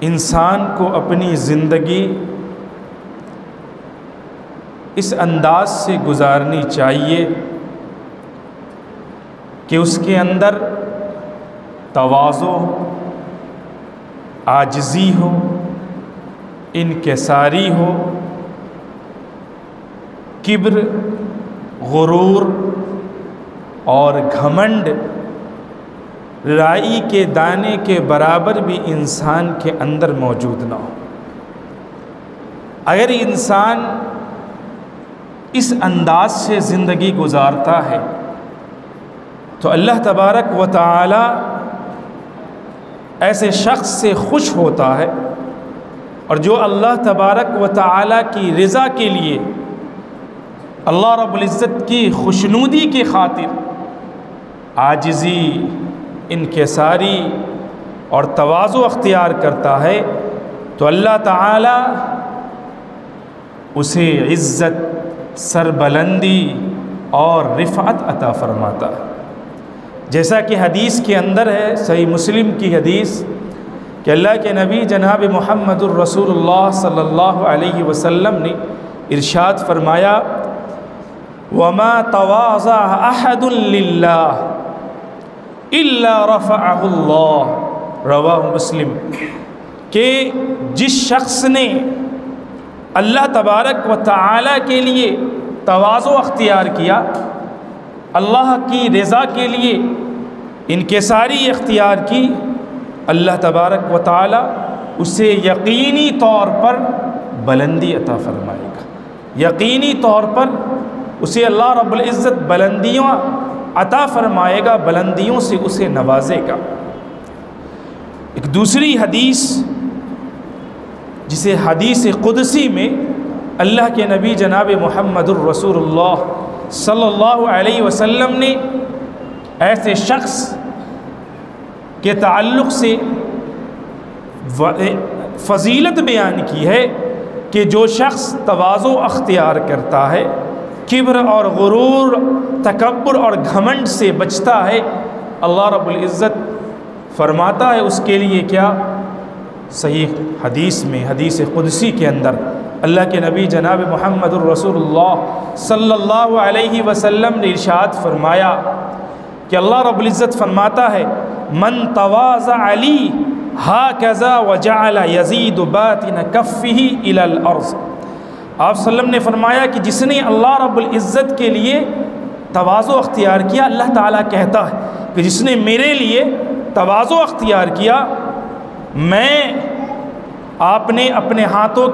انسان کو اپنی زندگی اس انداز سے گزارنی چاہیے کہ اس کے اندر تواضع، عاجزی ہو، انکساری ہو، کبر، غرور اور گھمنڈ رائی کے دانے کے برابر بھی انسان کے اندر موجود نہ ہو۔ اگر انسان اس انداز سے زندگی گزارتا ہے تو اللہ تبارک و تعالی ایسے شخص سے خوش ہوتا ہے، اور جو اللہ تبارک و تعالی کی رضا کے لیے، اللہ رب العزت کی خوشنودی کی خاطر عاجزی، انکساری اور تواضع اختیار کرتا ہے تو اللہ تعالی اسے عزت، سربلندی اور رفعت عطا فرماتا ہے۔ جیسا کہ حدیث کے اندر ہے، صحیح مسلم کی حدیث، کہ اللہ کے نبی جناب محمد الرسول اللہ صلی اللہ علیہ وسلم نے ارشاد فرمایا، وَمَا تَوَاضَعَ أَحَدٌ لِلَّهِ إِلَّا رَفَعَهُ اللَّهُ، رواہ مسلم، کہ جس شخص نے اللہ تبارک و تعالی کے لیے تواضع اختیار کیا، اللہ کی رضا کے لیے انکساری اختیار کی، اللہ تبارک و تعالی اسے یقینی طور پر بلندی عطا فرمائے گا۔ یقینی طور پر اسے اللہ رب العزت بلندیاں عطا فرمائے گا، بلندیوں سے اسے نوازے گا۔ ایک دوسری حدیث جسے حدیث قدسی میں اللہ کے نبی جناب محمد الرسول اللہ صلی اللہ علیہ وسلم نے ایسے شخص کے تعلق سے فضیلت بیان کی ہے کہ جو شخص تواضع اختیار کرتا ہے، کبر اور غرور، تکبر اور گھمنڈ سے بچتا ہے، اللہ رب العزت فرماتا ہے اس کے لیے کیا؟ صحیح حدیث میں، حدیث قدسی کے اندر اللہ کے نبی جناب محمد الرسول اللہ صلی اللہ علیہ وسلم نے ارشاد فرمایا کہ اللہ رب العزت فرماتا ہے، من تواضع لی ہاکذا وجعل یزید باطن کفہ الی الارض۔ آپ صلی اللہ علیہ وسلم نے فرمایا کہ جس نے اللہ رب العزت کے لیے تواضع اختیار کیا، اللہ تعالیٰ کہتا ہے کہ جس نے میرے لیے تواضع اختیار کیا، میں آپ نے اپنے ہاتھوں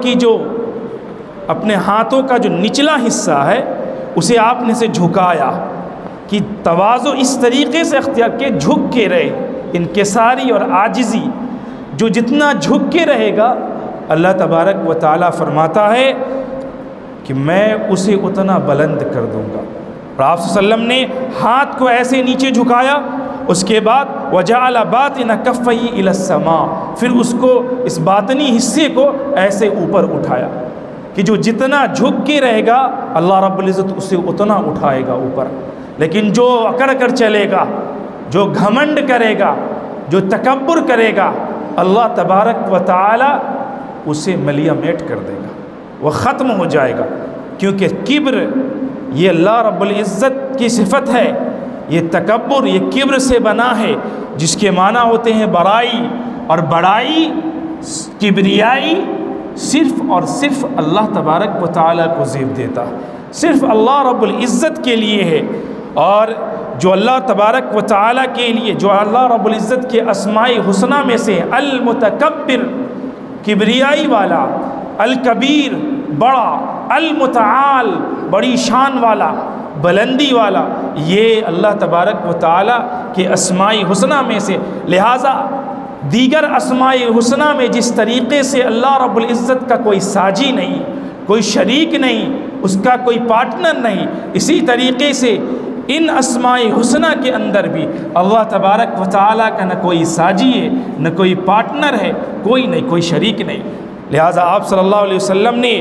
کا جو نچلا حصہ ہے اسے آپ نے سے جھکایا، کہ تواضع اس طریقے سے اختیار کہ جھک کے رہے، انکساری اور عاجزی، جو جتنا جھک کے رہے گا اللہ تبارک و تعالیٰ فرماتا ہے کہ میں اسے اتنا بلند کر دوں گا۔ اور آپ صلی اللہ علیہ وسلم نے ہاتھ کو ایسے نیچے جھکایا، اس کے بعد وَجَعَلَ بَاطِنَ كَفَّيْهِ إِلَى السَّمَاءِ، پھر اس کو اس باطنی حصے کو ایسے اوپر اٹھایا کہ جو جتنا جھک کے رہے گا اللہ رب العزت اسے اتنا اٹھائے گا اوپر۔ لیکن جو اکڑ کر چلے گا، جو گھمنڈ کرے گا، جو تکبر کرے گا، اللہ تبارک و تعالی اسے ملیہ میٹ کر دے گا، وہ ختم ہو جائے گا، کیونکہ کبر یہ اللہ رب العزت کی صفت ہے، یہ تکبر، یہ کبر سے بنا ہے، جس کے معنی ہوتے ہیں بڑائی، اور بڑائی، کبریائی صرف اور صرف اللہ تبارک و تعالیٰ کو زیب دیتا ہے، صرف اللہ رب العزت کے لیے ہے۔ اور جو اللہ تبارک و تعالیٰ کے لیے، جو اللہ رب العزت کے اسماء حسنہ میں سے المتکبر، کبریائی والا، الکبیر، بڑا، المتعال، بڑی شان والا، بلندی والا، یہ اللہ تبارک و تعالیٰ کے اسماء حسنہ میں سے، لہٰذا دیگر اسماء حسنہ میں جس طریقے سے اللہ رب العزت کا کوئی ساجی نہیں، کوئی شریک نہیں، اس کا کوئی پارٹنر نہیں، اسی طریقے سے ان اسماء حسنہ کے اندر بھی اللہ تبارک و تعالیٰ کا نہ کوئی ساجی ہے، نہ کوئی پارٹنر ہے، کوئی نہیں، کوئی شریک نہیں۔ لہٰذا آپ صلی اللہ علیہ وسلم نے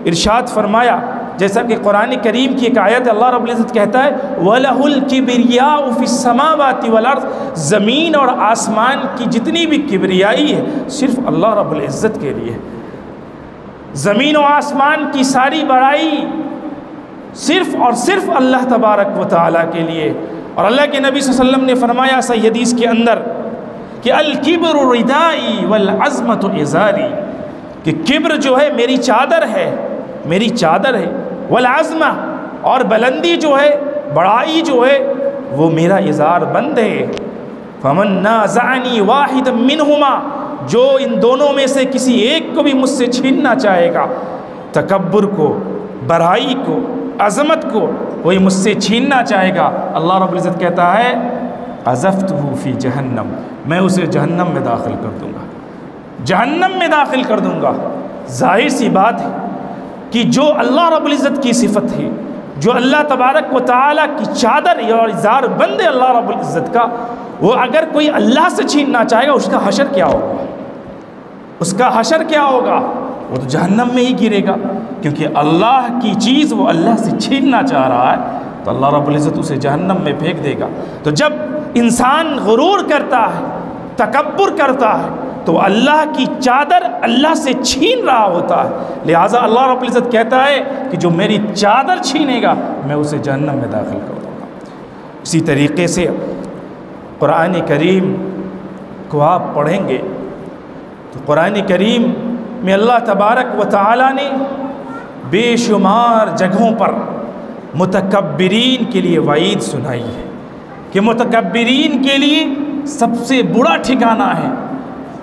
ارشاد فرمایا جیسا کہ قرآن کریم کی ایک آیت اللہ رب العزت کہتا ہے وَلَهُ الْكِبْرِيَاءُ فِي السَّمَاوَاتِ وَالْأَرْضِ، زمین اور آسمان کی جتنی بھی کبریائی ہے صرف اللہ رب العزت کے لیے. زمین و آسمان کی ساری بڑائی صرف اور صرف اللہ تبارک و تعالیٰ کے لیے. اور اللہ کے نبی صلی اللہ علیہ وسلم نے فرمایا صحیح حدیث کے اندر کہ الکبر ردائی والعظمت ازاری، کہ کبر جو ہے میری چادر ہے، میری چادر ہے، والعظمہ اور بلندی جو ہے، بڑائی جو ہے وہ میرا ازار بند ہے. فمن نازعنی واحد منہما، جو ان دونوں میں سے کسی ایک کو بھی مجھ سے چھیننا چاہے گا، تکبر کو، بڑائی کو، عظمت کو، وہی مجھ سے چھیننا چاہے گا، اللہ رب العزت کہتا ہے قذفتہ فی جہنم، میں اسے جہنم میں داخل کر دوں گا، جہنم میں داخل کر دوں گا. ظاہر سی بات ہے کہ جو اللہ رب العزت کی صفت ہے، جو اللہ تبارک و تعالیٰ کی چادر اور ازار بند ہے اللہ رب العزت کا، وہ اگر کوئی اللہ سے چھیننا چاہے گا اس کا حشر کیا ہوگا؟ اس کا حشر کیا ہوگا؟ وہ تو جہنم میں ہی گرے گا، کیونکہ اللہ کی چیز وہ اللہ سے چھیننا چاہ رہا ہے تو اللہ رب العزت اسے جہنم میں پھینک دے گا. تو جب انسان غرور کرتا ہے، تکبر کرتا ہے، تو اللہ کی چادر اللہ سے چھین رہا ہوتا ہے. لہٰذا اللہ رب العزت کہتا ہے کہ جو میری چادر چھینے گا میں اسے جہنم میں داخل کر دوں گا. اسی طریقے سے قرآن کریم کو آپ پڑھیں گے تو قرآن کریم میں اللہ تبارک و تعالیٰ نے بے شمار جگہوں پر متکبرین کے لیے وعید سنائی ہے کہ متکبرین کے لیے سب سے برا ٹھکانہ ہے.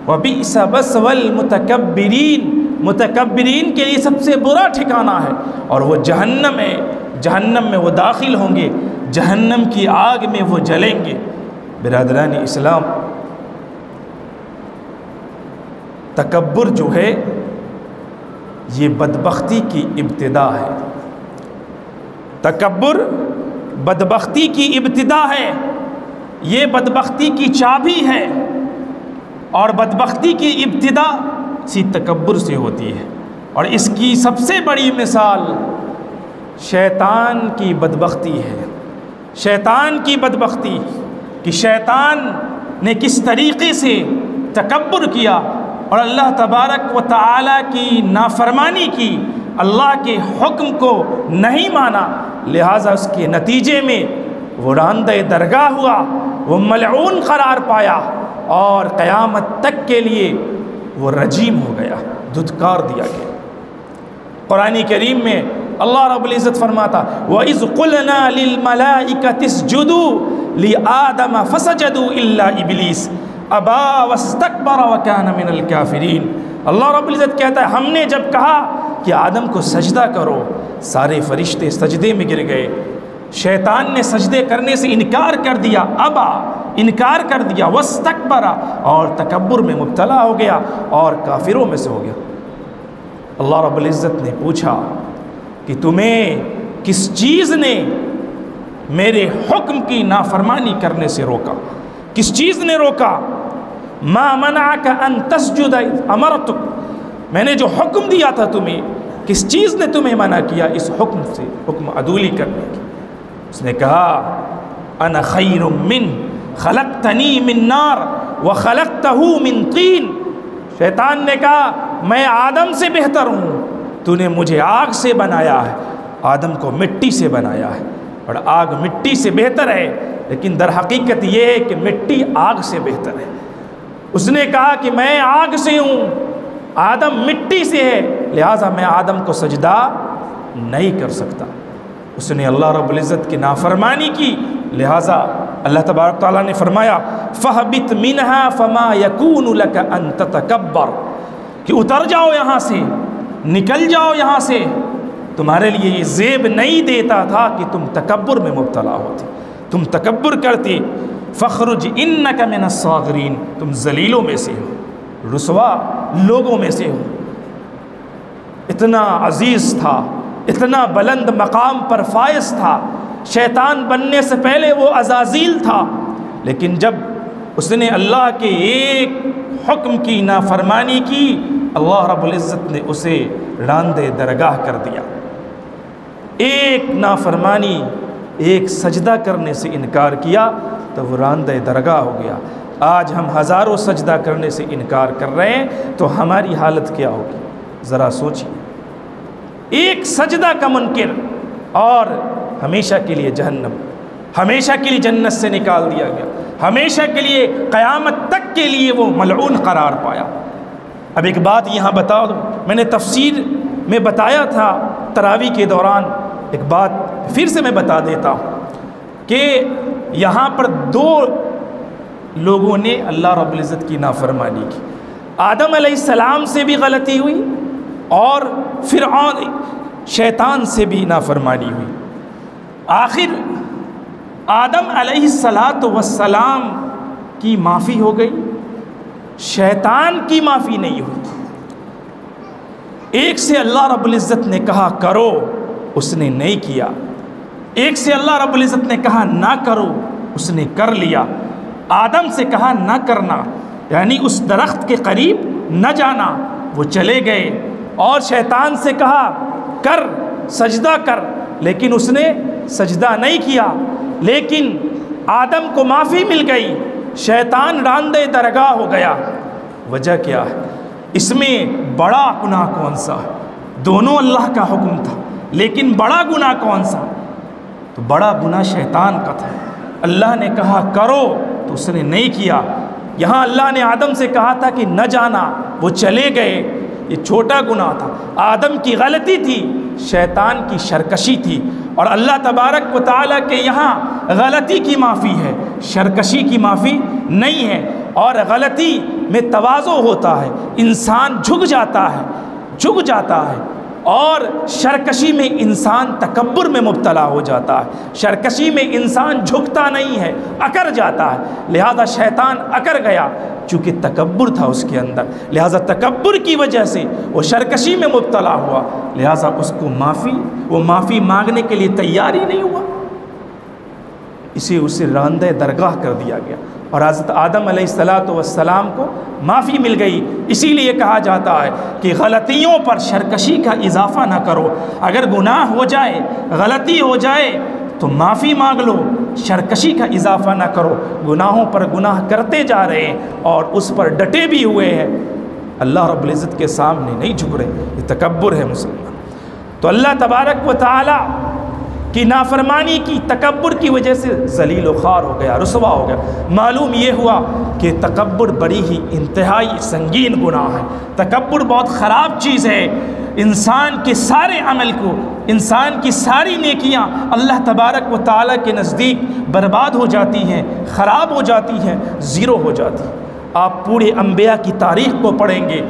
وَبِئْسَ مَثْوَى الْمُتَكَبِّرِينَ، متکبرین کے لیے سب سے برا ٹھکانہ ہے، اور وہ جہنم ہے، جہنم میں وہ داخل ہوں گے، جہنم کی آگ میں وہ جلیں گے. برادران اسلام، تکبر جو ہے یہ بدبختی کی ابتدا ہے. تکبر بدبختی کی ابتدا ہے، یہ بدبختی کی چابی ہے، اور بدبختی کی ابتدا اسی تکبر سے ہوتی ہے. اور اس کی سب سے بڑی مثال شیطان کی بدبختی ہے. شیطان کی بدبختی کہ شیطان نے کس طریقے سے تکبر کیا اور اللہ تبارک و تعالیٰ کی نافرمانی کی، اللہ کے حکم کو نہیں مانا، لہٰذا اس کے نتیجے میں وہ راندہ درگاہ ہوا، وہ ملعون قرار پایا، اور قیامت تک کے لیے وہ رجیم ہو گیا، دھتکار دیا گیا. قرآن کریم میں اللہ رب العزت فرماتا وَإِذْ قُلْنَا لِلْمَلَائِكَةِ اسْجُدُوا لِآدَمَ فَسَجَدُوا إِلَّا إِبْلِيسَ أَبَى وَاسْتَكْبَرَ وَكَانَ مِنَ الْكَافِرِينَ. اللہ رب العزت کہتا ہے ہم نے جب کہا کہ آدم کو سجدہ کرو، سارے فرشتے سجدے میں گر گئے. شیطان نے سجدے کرنے سے انکار کر دیا، ابا، انکار کر دیا، واستکبر، اور تکبر میں مبتلا ہو گیا اور کافروں میں سے ہو گیا. اللہ رب العزت نے پوچھا کہ تمہیں کس چیز نے میرے حکم کی نافرمانی کرنے سے روکا؟ کس چیز نے روکا؟ ما منعک ان تسجد امرتک، میں نے جو حکم دیا تھا تمہیں، کس چیز نے تمہیں منع کیا اس حکم سے، حکم عدولی کرنے کی؟ اس نے کہا انا خیر من خلقتنی من نار وخلقتہ من طین. شیطان نے کہا میں آدم سے بہتر ہوں، تو نے مجھے آگ سے بنایا ہے، آدم کو مٹی سے بنایا ہے، اور آگ مٹی سے بہتر ہے، لیکن در حقیقت یہ ہے کہ مٹی آگ سے بہتر ہے. اس نے کہا کہ میں آگ سے ہوں، آدم مٹی سے ہے، لہٰذا میں آدم کو سجدہ نہیں کر سکتا. اس نے اللہ رب العزت کی نافرمانی کی، لہٰذا اللہ تبارک تعالیٰ نے فرمایا فَهْبِطْ مِنْهَا فَمَا يَكُونُ لَكَ أَن تَتَكَبَّرْ، کہ اتر جاؤ یہاں سے، نکل جاؤ یہاں سے، تمہارے لیے یہ زیب نہیں دیتا تھا کہ تم تکبر میں مبتلا ہوتے، تم تکبر کرتے. فَخْرُجْ إِنَّكَ مِنَ الصَّاغِرِينَ، تم ذلیلوں میں سے ہو، رسوا لوگوں میں سے ہو. اتنا عزیز تھا، اتنا بلند مقام پر فائز تھا، شیطان بننے سے پہلے وہ عزازیل تھا، لیکن جب اس نے اللہ کے ایک حکم کی نافرمانی کی، اللہ رب العزت نے اسے راندے درگاہ کر دیا. ایک نافرمانی، ایک سجدہ کرنے سے انکار کیا تو وہ راندہ درگاہ ہو گیا۔ آج ہم ہزاروں سجدہ کرنے سے انکار کر رہے ہیں تو ہماری حالت کیا ہوگی؟ ذرا سوچیے۔ ایک سجدہ کا منکر اور ہمیشہ کے لیے جہنم، ہمیشہ کے لیے جنت سے نکال دیا گیا، ہمیشہ کے لیے قیامت تک کے لیے وہ ملعون قرار پایا۔ اب ایک بات یہاں بتا دوں، میں نے تفسیر میں بتایا تھا تراویح کے دوران، ایک بات پھر سے میں بتا دیتا ہوں کہ یہاں پر دو لوگوں نے اللہ رب العزت کی نافرمانی کی۔ آدم علیہ السلام سے بھی غلطی ہوئی اور فرعون شیطان سے بھی نافرمانی ہوئی۔ آخر آدم علیہ السلام کی معافی ہو گئی، شیطان کی معافی نہیں ہوئی۔ ایک سے اللہ رب العزت نے کہا کرو، اس نے نہیں کیا۔ ایک سے اللہ رب العزت نے کہا نہ کرو، اس نے کر لیا۔ آدم سے کہا نہ کرنا، یعنی اس درخت کے قریب نہ جانا، وہ چلے گئے۔ اور شیطان سے کہا کر، سجدہ کر، لیکن اس نے سجدہ نہیں کیا۔ لیکن آدم کو معافی مل گئی، شیطان راندہ درگاہ ہو گیا۔ وجہ کیا ہے؟ اس میں بڑا گناہ کون سا ہے؟ دونوں اللہ کا حکم تھا، لیکن بڑا گناہ کون سا؟ تو بڑا گناہ شیطان کا تھا۔ اللہ نے کہا کرو تو اس نے نہیں کیا۔ یہاں اللہ نے آدم سے کہا تھا کہ نہ جانا، وہ چلے گئے۔ یہ چھوٹا گناہ تھا، آدم کی غلطی تھی، شیطان کی سرکشی تھی۔ اور اللہ تبارک و تعالیٰ کے یہاں غلطی کی معافی ہے، سرکشی کی معافی نہیں ہے۔ اور غلطی میں تواضع ہوتا ہے، انسان جھک جاتا ہے، اور سرکشی میں انسان تکبر میں مبتلا ہو جاتا ہے۔ سرکشی میں انسان جھکتا نہیں ہے، اکڑ جاتا ہے۔ لہذا شیطان اکڑ گیا، چونکہ تکبر تھا اس کے اندر، لہذا تکبر کی وجہ سے وہ سرکشی میں مبتلا ہوا، لہذا اس کو وہ معافی مانگنے کے لیے تیار ہی نہیں ہوا، اسے راندہ درگاہ کر دیا گیا۔ اور حضرت آدم علیہ السلام کو معافی مل گئی۔ اسی لیے کہا جاتا ہے کہ غلطیوں پر سرکشی کا اضافہ نہ کرو۔ اگر گناہ ہو جائے، غلطی ہو جائے تو معافی مانگ لو، سرکشی کا اضافہ نہ کرو۔ گناہوں پر گناہ کرتے جا رہے ہیں اور اس پر ڈٹے بھی ہوئے ہیں، اللہ رب العزت کے سامنے نہیں جھک رہے، یہ تکبر ہے مسلمان۔ تو اللہ تبارک و تعالی کی نافرمانی کی، تکبر کی وجہ سے ذلیل و خوار ہو گیا، رسوا ہو گیا۔ معلوم یہ ہوا کہ تکبر بڑی ہی انتہائی سنگین گناہ ہے، تکبر بہت خراب چیز ہے۔ انسان کے سارے عمل کو، انسان کی ساری نیکیاں اللہ تبارک و تعالیٰ کے نزدیک برباد ہو جاتی ہیں، خراب ہو جاتی ہیں، زیرو ہو جاتی ہیں۔ آپ پورے انبیاء کی تاریخ کو پڑھیں گے،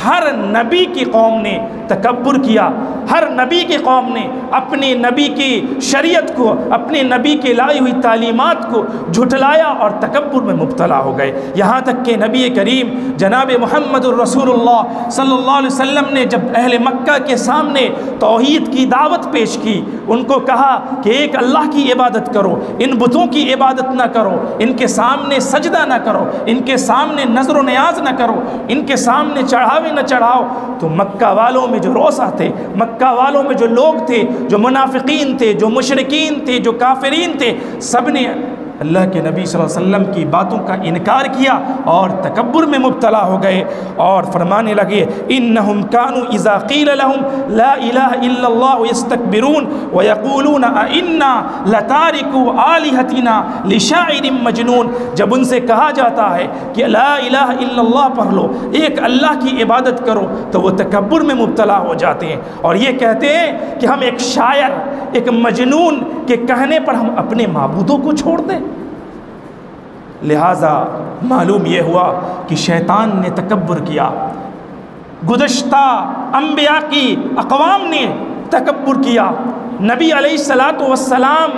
ہر نبی کی قوم نے تکبر کیا، ہر نبی کی قوم نے اپنے نبی کی شریعت کو، اپنے نبی کے لائی ہوئی تعلیمات کو جھٹلایا اور تکبر میں مبتلا ہو گئے۔ یہاں تک کہ نبی کریم جناب محمد الرسول اللہ صلی اللہ علیہ وسلم نے جب اہل مکہ کے سامنے توحید کی دعوت پیش کی، ان کو کہا کہ ایک اللہ کی عبادت کرو، ان بتوں کی عبادت نہ کرو، ان کے سامنے سجدہ نہ کرو، ان کے سامنے نظر و نیاز نہ کرو، ان کے سامنے چڑھاوے نہ چڑھاؤ۔ تو مکہ والوں میں جو روسا تھے، مکہ والوں میں جو لوگ تھے، جو منافقین تھے، جو مشرکین تھے، جو کافرین تھے، سب نے اللہ کے نبی صلی اللہ علیہ وسلم کی باتوں کا انکار کیا اور تکبر میں مبتلا ہو گئے اور فرمانے لگے انہم کانوا اذا قیل لهم لا الہ الا اللہ یستکبرون ویقولون ائنا لتارکوا آلہتنا لشاعر مجنون۔ جب ان سے کہا جاتا ہے کہ لا الہ الا اللہ پڑھ لو، ایک اللہ کی عبادت کرو، تو وہ تکبر میں مبتلا ہو جاتے ہیں اور یہ کہتے ہیں کہ ہم ایک شاعر، ایک مجنون کے کہنے پر ہم اپنے معبودوں کو چھوڑ دیں۔ لہٰذا معلوم یہ ہوا کہ شیطان نے تکبر کیا، گزشتہ انبیاء کی اقوام نے تکبر کیا، نبی علیہ السلام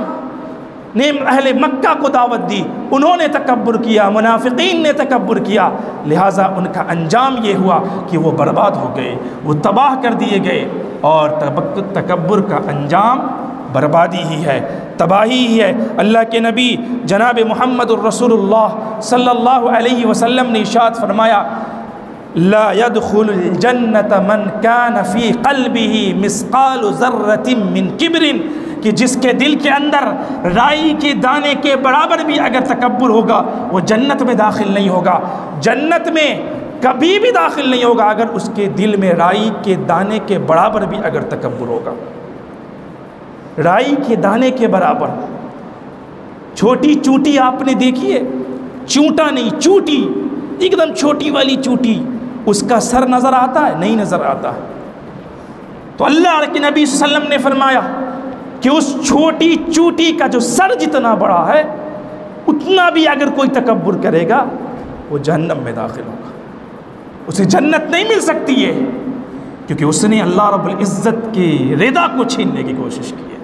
نے اہل مکہ کو دعوت دی، انہوں نے تکبر کیا، منافقین نے تکبر کیا، لہٰذا ان کا انجام یہ ہوا کہ وہ برباد ہو گئے، وہ تباہ کر دیے گئے۔ اور تکبر کا انجام بربادی ہی ہے، تباہی ہی ہے۔ اللہ کے نبی جناب محمد الرسول اللہ صلی اللہ علیہ وسلم نے ارشاد فرمایا لا يدخل الجنت من كان في قلبه مثقال ذرة من کبر، کہ جس کے دل کے اندر رائی کے دانے کے برابر بھی اگر تکبر ہوگا وہ جنت میں داخل نہیں ہوگا، جنت میں کبھی بھی داخل نہیں ہوگا اگر اس کے دل میں رائی کے دانے کے برابر بھی اگر تکبر ہوگا۔ رائی کے دانے کے برابر، چھوٹی چوٹی آپ نے دیکھی ہے، چونٹا نہیں، چوٹی، ایک دم چھوٹی والی چوٹی، اس کا سر نظر آتا ہے؟ نہیں نظر آتا۔ تو اللہ کے نبی صلی اللہ علیہ وسلم نے فرمایا کہ اس چھوٹی چوٹی کا جو سر جتنا بڑا ہے اتنا بھی اگر کوئی تکبر کرے گا وہ جہنم میں داخل ہوگا، اسے جنت نہیں مل سکتی ہے، کیونکہ اس نے اللہ رب العزت کی رضا کو چھیننے کی کوشش کی ہے۔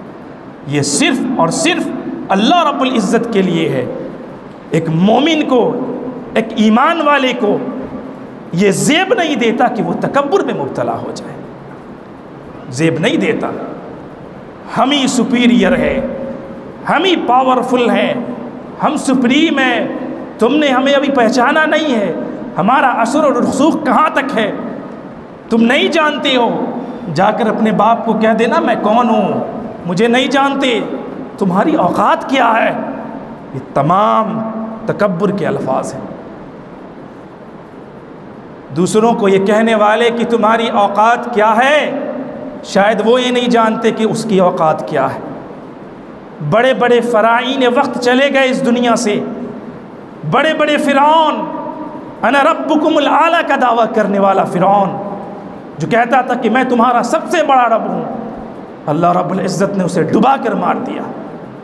یہ صرف اور صرف اللہ رب العزت کے لیے ہے۔ ایک مومن کو، ایک ایمان والے کو یہ زیب نہیں دیتا کہ وہ تکبر میں مبتلا ہو جائے، زیب نہیں دیتا۔ ہم ہی سپیریئر ہے، ہم ہی پاورفل ہیں، ہم سپریم ہیں، تم نے ہمیں ابھی پہچانا نہیں ہے، ہمارا اثر اور رسوخ کہاں تک ہے تم نہیں جانتے ہو۔ جا کر اپنے باپ کو کہہ دینا میں کون ہوں، مجھے نہیں جانتے، تمہاری اوقات کیا ہے۔ یہ تمام تکبر کے الفاظ ہیں۔ دوسروں کو یہ کہنے والے کہ تمہاری اوقات کیا ہے، شاید وہ یہ نہیں جانتے کہ اس کی اوقات کیا ہے۔ بڑے بڑے فرعین وقت چلے گئے اس دنیا سے، بڑے بڑے فرعون، انا ربکم الاعلی کا دعویٰ کرنے والا فرعون جو کہتا تھا کہ میں تمہارا سب سے بڑا رب ہوں، اللہ رب العزت نے اسے ڈبا کر مار دیا،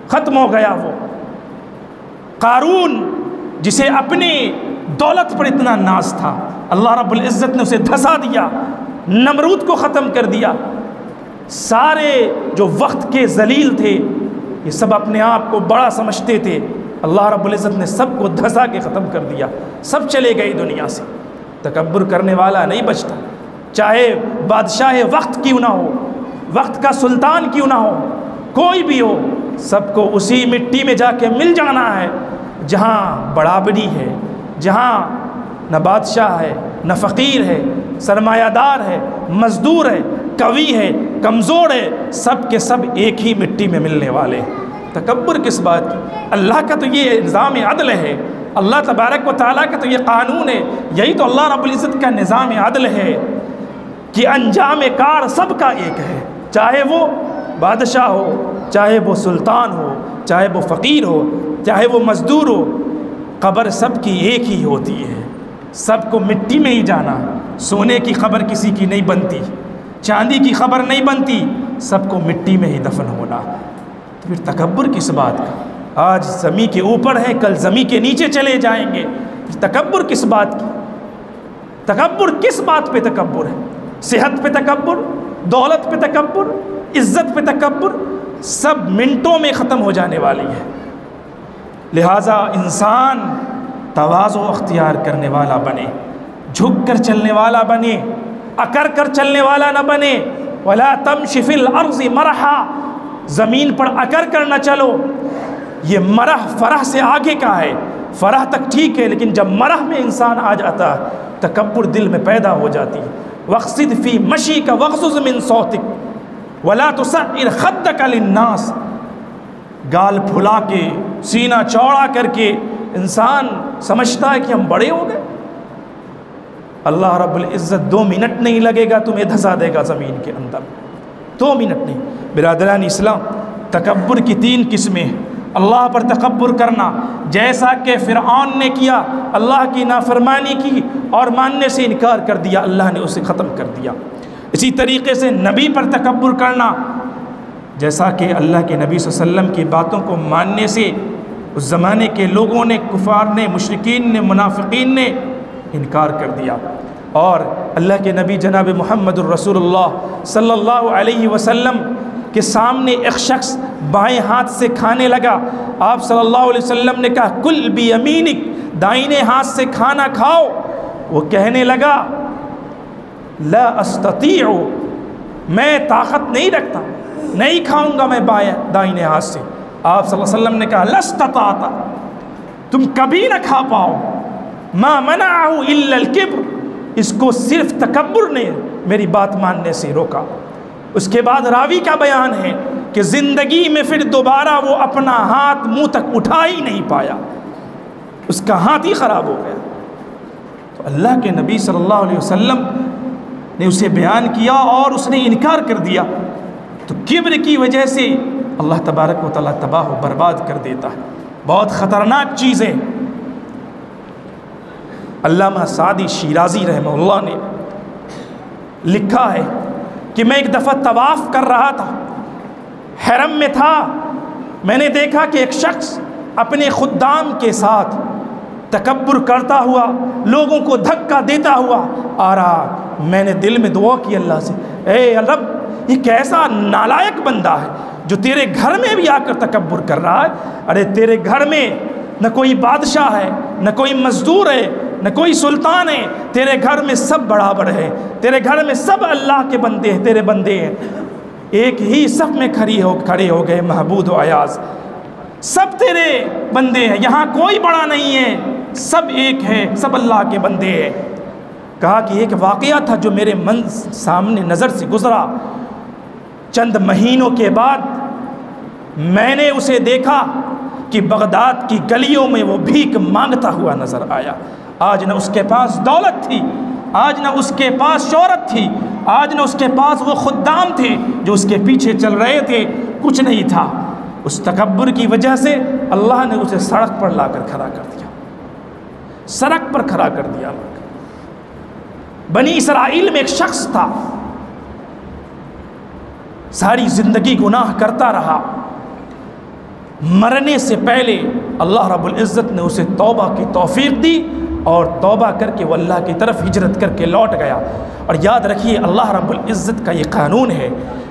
ختم ہو گیا وہ۔ قارون جسے اپنی دولت پر اتنا ناز تھا، اللہ رب العزت نے اسے دھسا دیا، نمرود کو ختم کر دیا۔ سارے جو وقت کے ذلیل تھے یہ سب اپنے آپ کو بڑا سمجھتے تھے، اللہ رب العزت نے سب کو دھسا کے ختم کر دیا، سب چلے گئے دنیا سے۔ تکبر کرنے والا نہیں بچتا، چاہے بادشاہ وقت کیوں نہ ہو، وقت کا سلطان کیوں نہ ہو، کوئی بھی ہو، سب کو اسی مٹی میں جا کے مل جانا ہے جہاں برابری ہے، جہاں نہ بادشاہ ہے، نہ فقیر ہے، سرمایہ دار ہے، مزدور ہے، قوی ہے، کمزور ہے، سب کے سب ایک ہی مٹی میں ملنے والے ہیں۔ تکبر کس بات کی؟ اللہ کا تو یہ نظام عدل ہے، اللہ تبارک و تعالیٰ کا تو یہ قانون ہے، یہی تو اللہ رب العزت کا نظام عدل ہے کہ انجام کار سب کا ایک ہے، چاہے وہ بادشاہ ہو، چاہے وہ سلطان ہو، چاہے وہ فقیر ہو، چاہے وہ مزدور ہو، قبر سب کی ایک ہی ہوتی ہے، سب کو مٹی میں ہی جانا۔ سونے کی خبر کسی کی نہیں بنتی، چاندی کی خبر نہیں بنتی، سب کو مٹی میں ہی دفن ہونا۔ تو پھر تکبر کس بات کا؟ آج زمین کے اوپر ہے، کل زمین کے نیچے چلے جائیں گے، تکبر کس بات کی؟ تکبر کس بات پہ تکبر ہے؟ صحت پہ تکبر، دولت پہ تکبر، عزت پہ تکبر، سب منٹوں میں ختم ہو جانے والی ہے۔ لہٰذا انسان تواضع اختیار کرنے والا بنے، جھک کر چلنے والا بنے، اکر کر چلنے والا نہ بنے۔ وَلَا تَمْشِ فِي الْأَرْضِ مَرَحًا، زمین پر اکر کر نہ چلو۔ یہ مرح فرح سے آگے کا ہے، فرح تک ٹھیک ہے، لیکن جب مرح میں انسان آ جاتا ہے تکبر دل میں پیدا ہو جاتی ہے۔ وَاقْصِدْ فِي مَشِيكَ وَاغْضُضْ مِنْ صَوْتِكَ وَلَا تُصَعِّرْ خَدَّكَ لِلنَّاسِ، گال پھلا کے، سینہ چوڑا کر کے انسان سمجھتا ہے کہ ہم بڑے ہو گئے۔ اللہ رب العزت 2 منٹ نہیں لگے گا تمہیں دھسا دے گا زمین کے اندر، 2 منٹ نہیں۔ برادران اسلام، تکبر کی 3 قسمیں۔ اللہ پر تکبر کرنا، جیسا کہ فرعون نے کیا، اللہ کی نافرمانی کی اور ماننے سے انکار کر دیا، اللہ نے اسے ختم کر دیا۔ اسی طریقے سے نبی پر تکبر کرنا، جیسا کہ اللہ کے نبی صلی اللہ علیہ وسلم کی باتوں کو ماننے سے اس زمانے کے لوگوں نے، کفار نے، مشرکین نے، منافقین نے انکار کر دیا۔ اور اللہ کے نبی جناب محمد الرسول اللہ صلی اللہ علیہ وسلم کے سامنے ایک شخص بائیں ہاتھ سے کھانے لگا، آپ صلی اللہ علیہ وسلم نے کہا کل بیمینک، دائنے ہاتھ سے کھانا کھاؤ۔ وہ کہنے لگا لا استطیع، میں طاقت نہیں رکھتا، نہیں کھاؤں گا میں دائنے ہاتھ سے۔ آپ صلی اللہ علیہ وسلم نے کہا لستطعت، تم کبھی نہ کھا پاؤ۔ ما منعہ الا الکبر، اس کو صرف تکبر نے میری بات ماننے سے روکا۔ اس کے بعد راوی کا بیان ہے کہ زندگی میں پھر دوبارہ وہ اپنا ہاتھ منہ تک اٹھا ہی نہیں پایا، اس کا ہاتھ ہی خراب ہو گیا۔ تو اللہ کے نبی صلی اللہ علیہ وسلم نے اسے بیان کیا اور اس نے انکار کر دیا۔ تو کبر کی وجہ سے اللہ تبارک و تعالیٰ تباہ و برباد کر دیتا ہے، بہت خطرناک چیزیں۔ علامہ سعدی شیرازی رحمہ اللہ نے لکھا ہے کہ میں ایک دفعہ طواف کر رہا تھا، حرم میں تھا، میں نے دیکھا کہ ایک شخص اپنے خدام کے ساتھ تکبر کرتا ہوا، لوگوں کو دھکا دیتا ہوا آ رہا۔ میں نے دل میں دعا کی اللہ سے، اے رب یہ کیسا نالائق بندہ ہے جو تیرے گھر میں بھی آ کر تکبر کر رہا ہے۔ ارے تیرے گھر میں نہ کوئی بادشاہ ہے، نہ کوئی مزدور ہے، نہ کوئی سلطان ہے، تیرے گھر میں سب برابر ہے، تیرے گھر میں سب اللہ کے بندے ہیں، تیرے بندے ہیں، ایک ہی صف میں کھڑے ہو گئے محبود و ایاز، سب تیرے بندے ہیں، یہاں کوئی بڑا نہیں ہے، سب ایک ہے، سب اللہ کے بندے ہیں۔ کہا کہ ایک واقعہ تھا جو میرے سامنے نظر سے گزرا، چند مہینوں کے بعد میں نے اسے دیکھا کہ بغداد کی گلیوں میں وہ بھیک مانگتا ہوا نظر آیا۔ آج نہ اس کے پاس دولت تھی، آج نہ اس کے پاس شہرت تھی، آج نہ اس کے پاس وہ خدام تھے جو اس کے پیچھے چل رہے تھے، کچھ نہیں تھا۔ اس تکبر کی وجہ سے اللہ نے اسے سڑک پر لا کر کھڑا کر دیا، سڑک پر کھڑا کر دیا۔ بنی اسرائیل میں ایک شخص تھا، ساری زندگی گناہ کرتا رہا، مرنے سے پہلے اللہ رب العزت نے اسے توبہ کی توفیق دی اور توبہ کر کے وہ اللہ کی طرف ہجرت کر کے لوٹ گیا۔ اور یاد رکھیے اللہ رب العزت کا یہ قانون ہے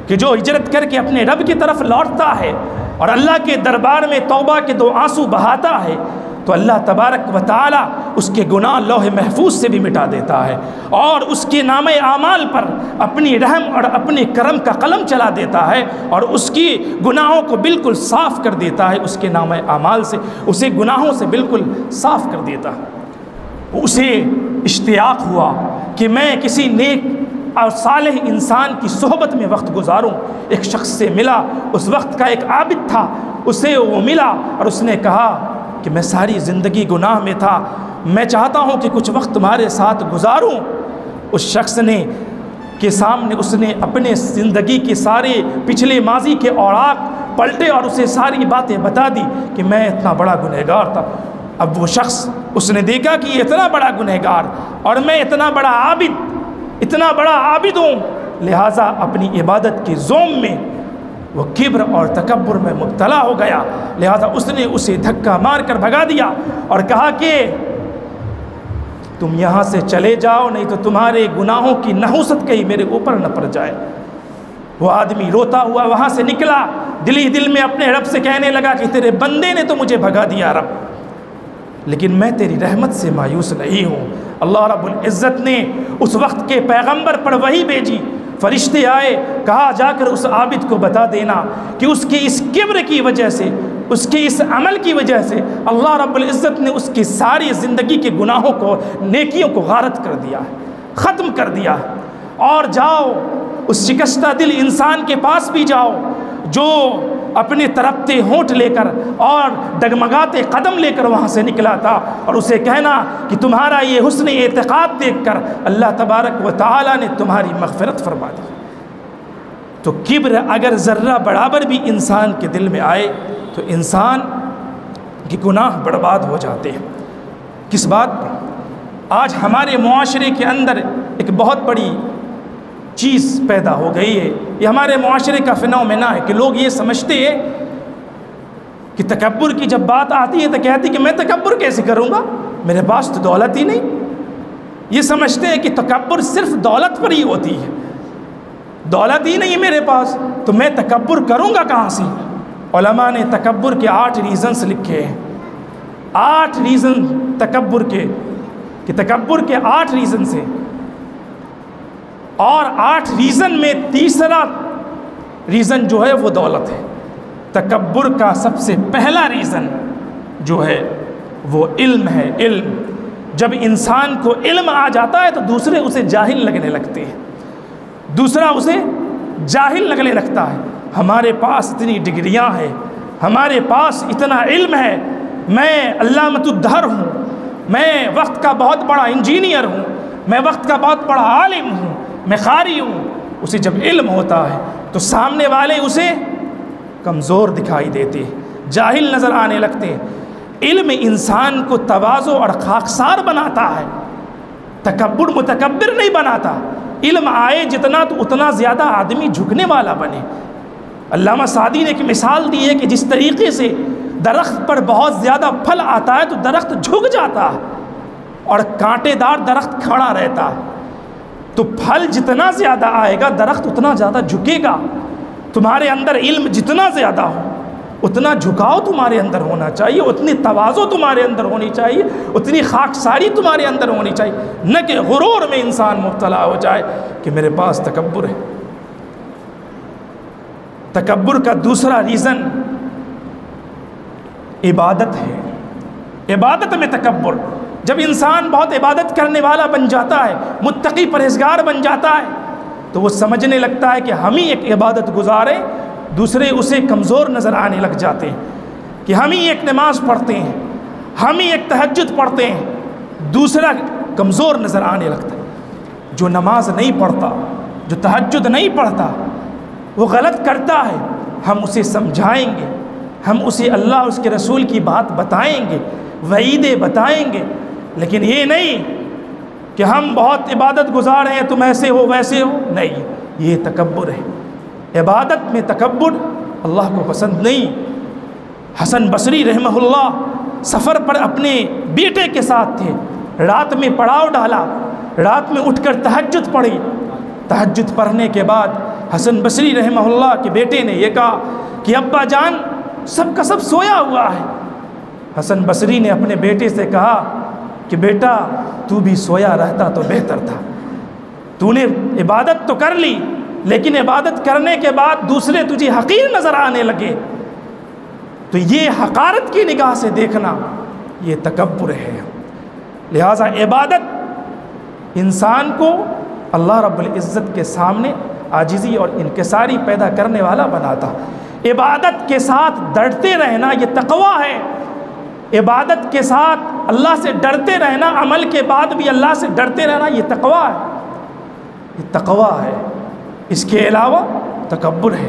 کہ جو ہجرت کر کے اپنے رب کی طرف لوٹتا ہے اور اللہ کے دربار میں توبہ کے دو آنسو بہاتا ہے تو اللہ تبارک و تعالی اس کے گناہ لوح محفوظ سے بھی مٹا دیتا ہے اور اس کے نامہ اعمال پر اپنی رحم اور اپنے کرم کا قلم چلا دیتا ہے اور اس کی گناہوں کو بالکل صاف کر دیتا ہے، اس کے نامہ اعمال سے اسے گناہوں سے بالکل صاف کر دیتا ہے۔ اسے اشتیاق ہوا کہ میں کسی نیک اور صالح انسان کی صحبت میں وقت گزاروں۔ ایک شخص سے ملا، اس وقت کا ایک عابد تھا، اسے وہ ملا اور اس نے کہا کہ میں ساری زندگی گناہ میں تھا، میں چاہتا ہوں کہ کچھ وقت تمہارے ساتھ گزاروں۔ اس شخص نے کے سامنے اس نے اپنے زندگی کے سارے پچھلے ماضی کے اوراق پلٹے اور اسے ساری باتیں بتا دی کہ میں اتنا بڑا گنہگار تھا۔ اب وہ شخص اس نے دیکھا کہ یہ اتنا بڑا گنہگار اور میں اتنا بڑا عابد ہوں، لہٰذا اپنی عبادت کے زوم میں وہ کبر اور تکبر میں مبتلا ہو گیا، لہذا اس نے اسے دھکا مار کر بھگا دیا اور کہا کہ تم یہاں سے چلے جاؤ نہیں تو تمہارے گناہوں کی نحوست کہیں میرے اوپر نہ پڑ جائے۔ وہ آدمی روتا ہوا وہاں سے نکلا، دل ہی دل میں اپنے رب سے کہنے لگا کہ تیرے بندے نے تو مجھے بھگا دیا رب، لیکن میں تیری رحمت سے مایوس نہیں ہوں۔ اللہ رب العزت نے اس وقت کے پیغمبر پر وحی بھیجی، فرشتے آئے، کہا جا کر اس عابد کو بتا دینا کہ اس کے اس کبر کی وجہ سے، اس کے اس عمل کی وجہ سے اللہ رب العزت نے اس کی ساری زندگی کے گناہوں کو، نیکیوں کو غارت کر دیا ہے، ختم کر دیا ہے۔ اور جاؤ اس شکستہ دل انسان کے پاس بھی جاؤ جو اپنے ترپتے ہونٹ لے کر اور ڈگمگاتے قدم لے کر وہاں سے نکلا تھا، اور اسے کہنا کہ تمہارا یہ حسن اعتقاد دیکھ کر اللہ تبارک و تعالی نے تمہاری مغفرت فرما دی۔ تو کبر اگر ذرہ برابر بھی انسان کے دل میں آئے تو انسان کے گناہ برباد ہو جاتے ہیں۔ کس بات پر؟ آج ہمارے معاشرے کے اندر ایک بہت بڑی چیز پیدا ہو گئی ہے، یہ ہمارے معاشرے کا فنومینا ہے کہ لوگ یہ سمجھتے ہیں کہ تکبر کی جب بات آتی ہے تو کہتی کہ میں تکبر کیسے کروں گا، میرے پاس تو دولت ہی نہیں۔ یہ سمجھتے ہیں کہ تکبر صرف دولت پر ہی ہوتی ہے، دولت ہی نہیں میرے پاس تو میں تکبر کروں گا کہاں سے؟ علماء نے تکبر کے 8 ریزنز لکھے ہیں، 8 ریزن تکبر کے، کہ تکبر کے 8 ریزنز ہیں، اور 8 ریزن میں تیسرا ریزن جو ہے وہ دولت ہے۔ تکبر کا سب سے پہلا ریزن جو ہے وہ علم ہے، علم۔ جب انسان کو علم آ جاتا ہے تو دوسرے اسے جاہل لگنے لگتے ہیں، دوسرا اسے جاہل لگنے لگتا ہے۔ ہمارے پاس اتنی ڈگریاں ہیں، ہمارے پاس اتنا علم ہے، میں علامۃ الدہر ہوں، میں وقت کا بہت بڑا انجینئر ہوں، میں وقت کا بہت بڑا عالم ہوں، میں قاری ہوں۔ اسے جب علم ہوتا ہے تو سامنے والے اسے کمزور دکھائی دیتے، جاہل نظر آنے لگتے ہیں۔ علم انسان کو تواضع اور خاکسار بناتا ہے، تکبر متکبر نہیں بناتا۔ علم آئے جتنا تو اتنا زیادہ آدمی جھکنے والا بنے۔ علامہ سعدی نے ایک مثال دی ہے کہ جس طریقے سے درخت پر بہت زیادہ پھل آتا ہے تو درخت جھک جاتا ہے، اور کانٹے دار درخت کھڑا رہتا ہے۔ تو پھل جتنا زیادہ آئے گا درخت اتنا زیادہ جھکے گا۔ تمہارے اندر علم جتنا زیادہ ہو اتنا جھکاؤ تمہارے اندر ہونا چاہیے، اتنی تواضع تمہارے اندر ہونی چاہیے، اتنی خاکساری تمہارے اندر ہونی چاہیے، نہ کہ غرور میں انسان مبتلا ہو جائے کہ میرے پاس تکبر ہے۔ تکبر کا دوسرا ریزن عبادت ہے۔ عبادت میں تکبر، جب انسان بہت عبادت کرنے والا بن جاتا ہے، متقی پرہیزگار بن جاتا ہے، تو وہ سمجھنے لگتا ہے کہ ہم ہی ایک عبادت گزار ہیں، دوسرے اسے کمزور نظر آنے لگ جاتے ہیں کہ ہم ہی ایک نماز پڑھتے ہیں، ہم ہی ایک تہجد پڑھتے ہیں، دوسرا کمزور نظر آنے لگتا ہے۔ جو نماز نہیں پڑھتا، جو تہجد نہیں پڑھتا، وہ غلط کرتا ہے، ہم اسے سمجھائیں گے، ہم اسے اللہ اس کے رسول کی بات بتائیں گے، وعیدیں بتائیں گے، لیکن یہ نہیں کہ ہم بہت عبادت گزار ہیں تم ایسے ہو ویسے ہو، نہیں، یہ تکبر ہے۔ عبادت میں تکبر اللہ کو پسند نہیں۔ حسن بصری رحمہ اللہ سفر پر اپنے بیٹے کے ساتھ تھے، رات میں پڑاؤ ڈالا، رات میں اٹھ کر تہجد پڑھی۔ تہجد پڑھنے کے بعد حسن بصری رحمہ اللہ کے بیٹے نے یہ کہا کہ ابا جان سب کا سب سویا ہوا ہے۔ حسن بصری نے اپنے بیٹے سے کہا کہ بیٹا تو بھی سویا رہتا تو بہتر تھا، تو نے عبادت تو کر لی لیکن عبادت کرنے کے بعد دوسرے تجھے حقیر نظر آنے لگے، تو یہ حقارت کی نگاہ سے دیکھنا یہ تکبر ہے۔ لہٰذا عبادت انسان کو اللہ رب العزت کے سامنے عاجزی اور انکساری پیدا کرنے والا بناتا۔ عبادت کے ساتھ ڈرتے رہنا یہ تقویٰ ہے۔ عبادت کے ساتھ اللہ سے ڈرتے رہنا، عمل کے بعد بھی اللہ سے ڈرتے رہنا یہ تقویٰ ہے، یہ تقویٰ ہے۔ اس کے علاوہ تکبر ہے،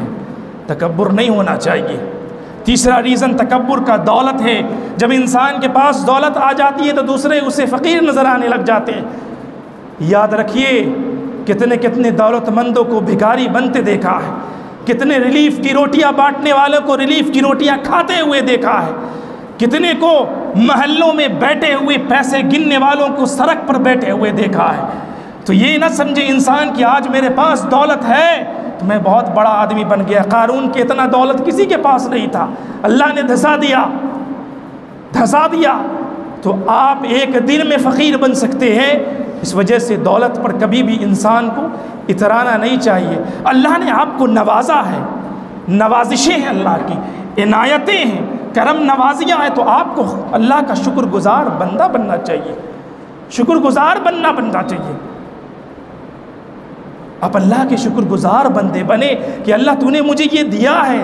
تکبر نہیں ہونا چاہیے۔ تیسرا ریزن تکبر کا دولت ہے۔ جب انسان کے پاس دولت آ جاتی ہے تو دوسرے اسے فقیر نظر آنے لگ جاتے ہیں۔ یاد رکھیے کتنے کتنے دولت مندوں کو بھکاری بنتے دیکھا ہے، کتنے ریلیف کی روٹیاں بانٹنے والوں کو ریلیف کی روٹیاں کھاتے ہوئے دیکھا ہے، کتنے کو محلوں میں بیٹھے ہوئے پیسے گننے والوں کو سڑک پر بیٹھے ہوئے دیکھا ہے۔ تو یہ نہ سمجھے انسان کہ آج میرے پاس دولت ہے تو میں بہت بڑا آدمی بن گیا۔ قارون کے اتنا دولت کسی کے پاس نہیں تھا، اللہ نے دھسا دیا۔ تو آپ ایک دن میں فقیر بن سکتے ہیں، اس وجہ سے دولت پر کبھی بھی انسان کو اترانا نہیں چاہیے۔ اللہ نے آپ کو نوازا ہے، نوازشیں ہیں اللہ کی، عنایتیں ہیں، کرم نوازیاں ہیں، تو آپ کو اللہ کا شکر گزار بندہ بننا چاہیے، شکر گزار بننا چاہیے۔ آپ اللہ کے شکر گزار بندے بنے کہ اللہ تو نے مجھے یہ دیا ہے،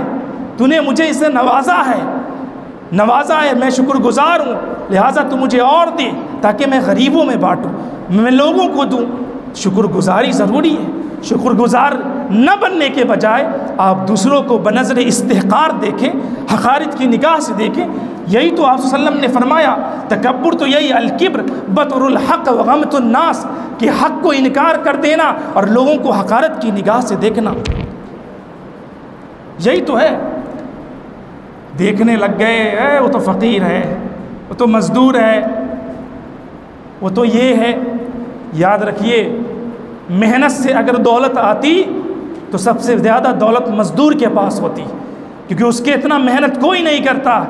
تو نے مجھے اسے نوازا ہے، میں شکر گزار ہوں، لہٰذا تو مجھے اور دے تاکہ میں غریبوں میں بانٹوں، میں لوگوں کو دوں۔ شکر گزاری ضروری ہے۔ شکر گزار نہ بننے کے بجائے آپ دوسروں کو بنظر استحقار دیکھیں، حقارت کی نگاہ سے دیکھیں۔ یہی تو آپ صلی اللہ علیہ وسلم نے فرمایا، تکبر تو یہی الکبر بطر الحق وغمت الناس، کہ حق کو انکار کر دینا اور لوگوں کو حقارت کی نگاہ سے دیکھنا، یہی تو ہے۔ دیکھنے لگ گئے وہ تو فقیر ہے، وہ تو مزدور ہے، وہ تو یہ ہے۔ یاد رکھیے محنت سے اگر دولت آتی تو سب سے زیادہ دولت مزدور کے پاس ہوتی، کیونکہ اس کے اتنا محنت کوئی نہیں کرتا۔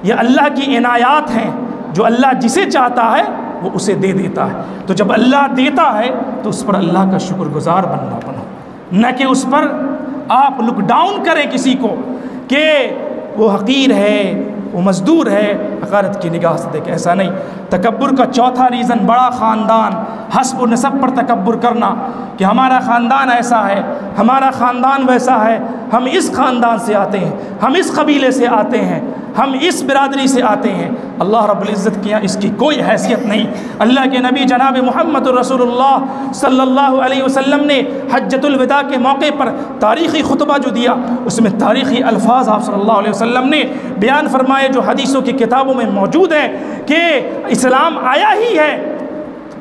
یہ اللہ کی عنایات ہیں، جو اللہ جسے چاہتا ہے وہ اسے دے دیتا ہے۔ تو جب اللہ دیتا ہے تو اس پر اللہ کا شکر گزار بنو، نہ کہ اس پر آپ لک ڈاؤن کریں کسی کو کہ وہ حقیر ہے، وہ مزدور ہے، حقارت کی نگاہ سے دیکھے، ایسا نہیں۔ تکبر کا چوتھا ریزن بڑا خاندان، حسب و نسب پر تکبر کرنا کہ ہمارا خاندان ایسا ہے، ہمارا خاندان ویسا ہے، ہم اس خاندان سے آتے ہیں، ہم اس قبیلے سے آتے ہیں، ہم اس برادری سے آتے ہیں۔ اللہ رب العزت کی اس کی کوئی حیثیت نہیں۔ اللہ کے نبی جناب محمد رسول اللہ صلی اللہ علیہ وسلم نے حجۃ الوداع کے موقع پر تاریخی خطبہ جو دیا، اس میں تاریخی الفاظ آپ صلی اللہ علیہ وسلم نے بیان فرمائے جو حدیثوں کی کتابوں میں موجود ہیں کہ اسلام آیا ہی ہے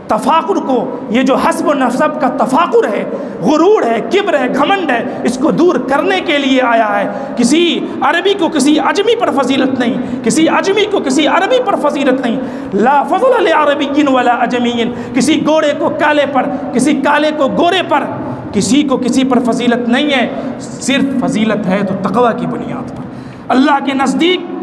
تفاخر کو، یہ جو حسب و نسب کا تفاخر ہے، غرور ہے، کبر ہے، گھمنڈ ہے، اس کو دور کرنے کے لیے آیا ہے۔ کسی عربی کو کسی عجمی پر فضیلت نہیں، کسی عجمی کو کسی عربی پر فضیلت نہیں۔ لا فضل لعربی ولا عجمی، کسی گورے کو کالے پر، کسی کالے کو گورے پر، کسی کو کسی پر فضیلت نہیں ہے، صرف فضیلت ہے تو تقوی کی بنیاد پر۔ اللہ کے نزدیک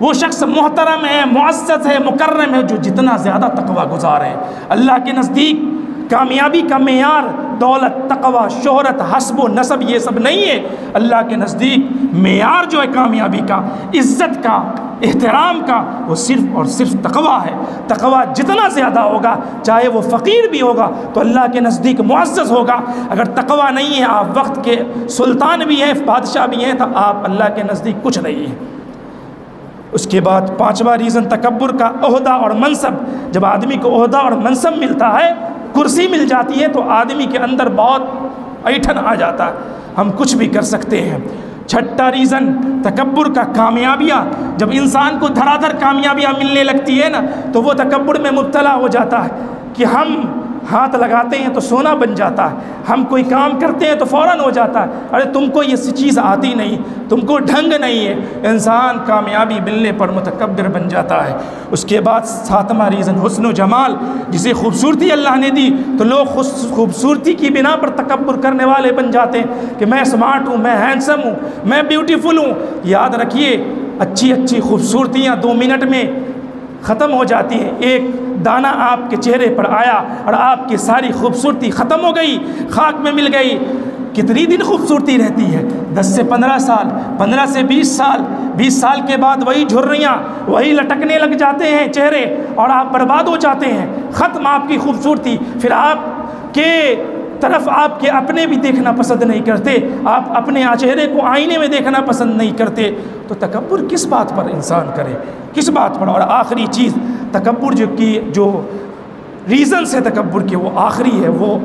وہ شخص محترم ہے، معزز ہے، مکرم ہے جو جتنا زیادہ تقوی گزار ہے۔ اللہ کے نزدیک کامیابی کا معیار دولت، تقوی، شہرت، حسب و نسب یہ سب نہیں ہے۔ اللہ کے نزدیک معیار جو ہے کامیابی کا، عزت کا، احترام کا، وہ صرف اور صرف تقوی ہے۔ تقوی جتنا زیادہ ہوگا، چاہے وہ فقیر بھی ہوگا تو اللہ کے نزدیک معزز ہوگا۔ اگر تقوی نہیں ہے، آپ وقت کے سلطان بھی ہیں، بادشاہ بھی ہیں، تو آپ اللہ کے نزدیک کچھ نہیں ہیں۔ اس کے بعد پانچواں ریزن تکبر کا عہدہ اور منصب۔ جب آدمی کو عہدہ اور منصب ملتا ہے، کرسی مل جاتی ہے، تو آدمی کے اندر بہت ایٹھن آ جاتا ہے، ہم کچھ بھی کر سکتے ہیں۔ چھٹا ریزن تکبر کا کامیابیاں۔ جب انسان کو دھڑا دھڑ کامیابیاں ملنے لگتی ہے نا، تو وہ تکبر میں مبتلا ہو جاتا ہے کہ ہم ہاتھ لگاتے ہیں تو سونا بن جاتا ہے، ہم کوئی کام کرتے ہیں تو فوراً ہو جاتا ہے، ارے تم کو یہ چیز آتی نہیں، تم کو ڈھنگ نہیں ہے۔ انسان کامیابی ملنے پر متکبر بن جاتا ہے۔ اس کے بعد ساتواں ریزن حسن و جمال۔ جسے خوبصورتی اللہ نے دی تو لوگ خوبصورتی کی بنا پر تکبر کرنے والے بن جاتے ہیں کہ میں اسمارٹ ہوں، میں ہینڈسم ہوں، میں بیوٹیفل ہوں۔ یاد رکھیے، اچھی اچھی خوبصورتیاں 2 منٹ میں ختم ہو جاتی ہیں۔ ایک دانہ آپ کے چہرے پر آیا اور آپ کی ساری خوبصورتی ختم ہو گئی، خاک میں مل گئی۔ کتنی دن خوبصورتی رہتی ہے؟ 10 سے 15 سال، 15 سے 20 سال، 20 سال کے بعد وہی جھریاں، وہی لٹکنے لگ جاتے ہیں چہرے اور آپ برباد ہو جاتے ہیں، ختم آپ کی خوبصورتی۔ پھر آپ کے طرف آپ کے اپنے بھی دیکھنا پسند نہیں کرتے، آپ اپنے چہرے کو آئینے میں دیکھنا پسند نہیں کرتے۔ تو تکبر کس بات پر انسان کرے، کس بات پر؟ اور آخری چیز تکبر جو ریزنس ہے تکبر کے، وہ آخری ہے، وہ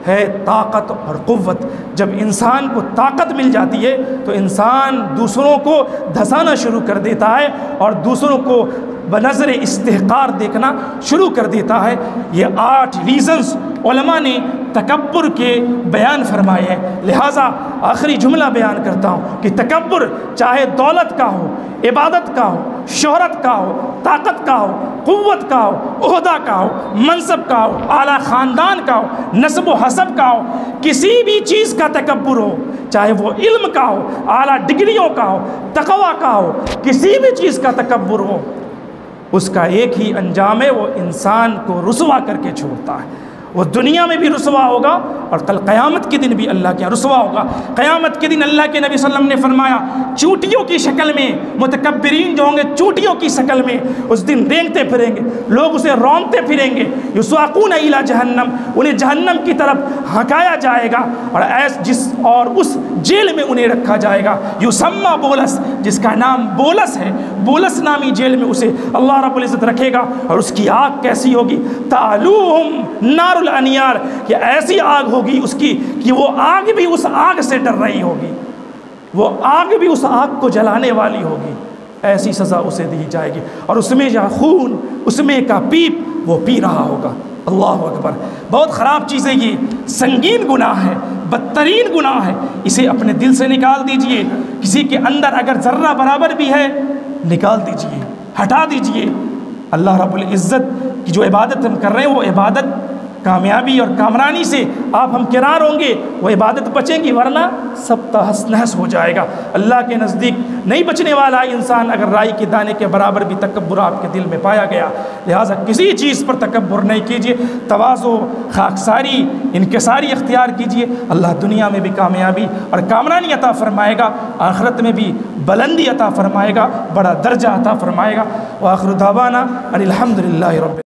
ہے طاقت اور قوت۔ جب انسان کو طاقت مل جاتی ہے تو انسان دوسروں کو دھسانا شروع کر دیتا ہے اور دوسروں کو بنظر استحقار دیکھنا شروع کر دیتا ہے۔ یہ 8 ریزنز علماء نے تکبر کے بیان فرمائے ہیں۔ لہٰذا آخری جملہ بیان کرتا ہوں کہ تکبر چاہے دولت کا ہو، عبادت کا ہو، شہرت کا ہو، طاقت کا ہو، قوت کا ہو، عہدہ کا ہو، منصب کا ہو، اعلیٰ خاندان کا ہو، نسب و حسب کا ہو، کسی بھی چیز کا تکبر ہو، چاہے وہ علم کا ہو، اعلیٰ ڈگریوں کا ہو، تقوی کا ہو، کسی بھی چیز کا تکبر ہو، اس کا ایک ہی انجام ہے، وہ انسان کو رسوا کر کے چھوڑتا ہے۔ وہ دنیا میں بھی رسوا ہوگا اور کل قیامت کے دن بھی اللہ کے رسوا ہوگا۔ قیامت کے دن اللہ کے نبی صلی اللہ علیہ وسلم نے فرمایا چوٹیوں کی شکل میں متکبرین جو ہوں گے، چوٹیوں کی شکل میں اس دن رینگتے پھریں گے، لوگ اسے رونتے پھریں گے۔ یساقون الی جہنم، انہیں جہنم کی طرف ہکایا جائے گا اور اس جیل میں انہیں رکھا جائے گا، یسمى بولس، جس کا نام بولس ہے، بولس نامی جیل میں اسے اللہ رب العزت رکھے گا۔ اور اس کی آگ کیسی ہوگی؟ تعلوہم نار الانیار، کہ ایسی آگ ہوگی اس کی کہ وہ آگ بھی اس آگ سے ڈر رہی ہوگی، وہ آگ بھی اس آگ کو جلانے والی ہوگی۔ ایسی سزا اسے دی جائے گی اور اس میں جہاں خون، اس میں کا پیپ وہ پی رہا ہوگا۔ اللہ اکبر! بہت خراب چیز ہے، یہ سنگین گناہ ہے، بدترین گناہ ہے، اسے اپنے دل سے نکال دیجئے۔ کسی کے اندر اگر ذرہ برابر بھی ہے نکال دیجئے، ہٹا دیجئے۔ اللہ رب العزت کی جو عبادت ہم کر رہے ہیں وہ عبادت کامیابی اور کامرانی سے آپ ہمکنار ہوں گے وہ عبادت بچیں گی، ورنہ سب تہس نہس ہو جائے گا۔ اللہ کے نزدیک نہیں بچنے والا انسان اگر رائی کے دانے کے برابر بھی تکبر آپ کے دل میں پایا گیا۔ لہٰذا کسی چیز پر تکبر نہیں کیجیے، تواضع، خاکساری، انکساری اختیار کیجیے۔ اللہ دنیا میں بھی کامیابی اور کامرانی عطا فرمائے گا، آخرت میں بھی بلندی عطا فرمائے گا، بڑا درجہ عطا فرمائے گا۔ وآخر دعوانا ان الحمد للہ رب